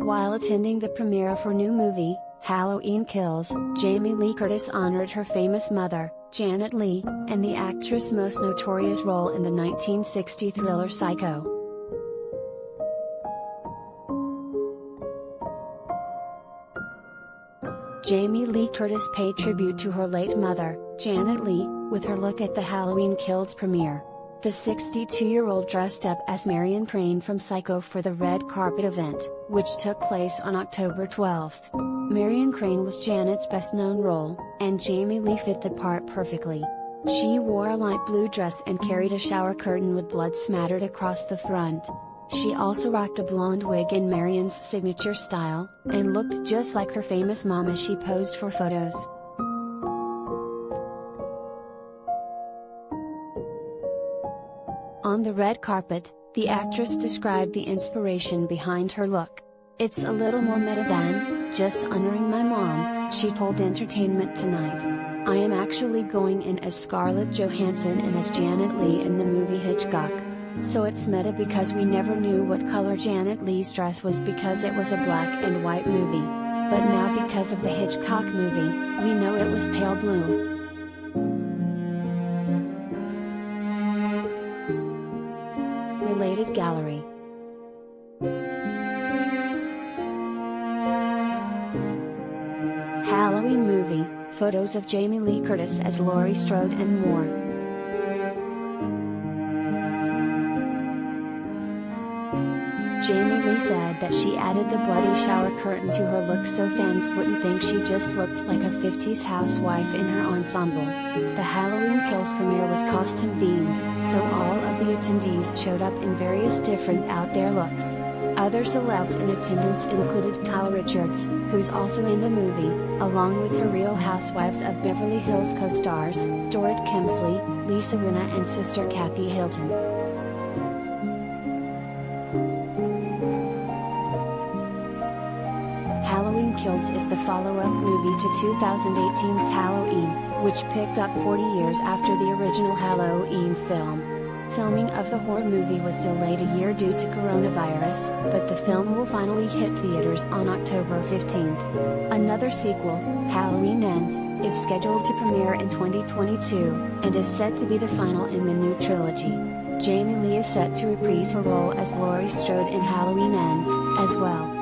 While attending the premiere of her new movie, Halloween Kills, Jamie Lee Curtis honored her famous mother, Janet Leigh, and the actress' most notorious role in the 1960 thriller Psycho. Jamie Lee Curtis paid tribute to her late mother, Janet Leigh, with her look at the Halloween Kills premiere. The 62-year-old dressed up as Marion Crane from Psycho for the red carpet event, which took place on October 12. Marion Crane was Janet's best-known role, and Jamie Lee fit the part perfectly. She wore a light blue dress and carried a shower curtain with blood smattered across the front. She also rocked a blonde wig in Marion's signature style, and looked just like her famous mom as she posed for photos. On the red carpet, the actress described the inspiration behind her look. "It's a little more meta than just honoring my mom," she told Entertainment Tonight. "I am actually going in as Scarlett Johansson and as Janet Leigh in the movie Hitchcock. So it's meta because we never knew what color Janet Leigh's dress was because it was a black and white movie. But now because of the Hitchcock movie, we know it was pale blue." Related gallery. Halloween movie, photos of Jamie Lee Curtis as Laurie Strode and more. Jamie Lee said that she added the bloody shower curtain to her look so fans wouldn't think she just looked like a 50s housewife in her ensemble. The Halloween Kills premiere was costume-themed, so all of the attendees showed up in various different out-there looks. Other celebs in attendance included Kyle Richards, who's also in the movie, along with her Real Housewives of Beverly Hills co-stars, Dorit Kemsley, Lisa Rinna and sister Kathy Hilton. Halloween Kills is the follow-up movie to 2018's Halloween, which picked up 40 years after the original Halloween film. Filming of the horror movie was delayed a year due to coronavirus, but the film will finally hit theaters on October 15th. Another sequel, Halloween Ends, is scheduled to premiere in 2022, and is set to be the final in the new trilogy. Jamie Lee is set to reprise her role as Laurie Strode in Halloween Ends, as well.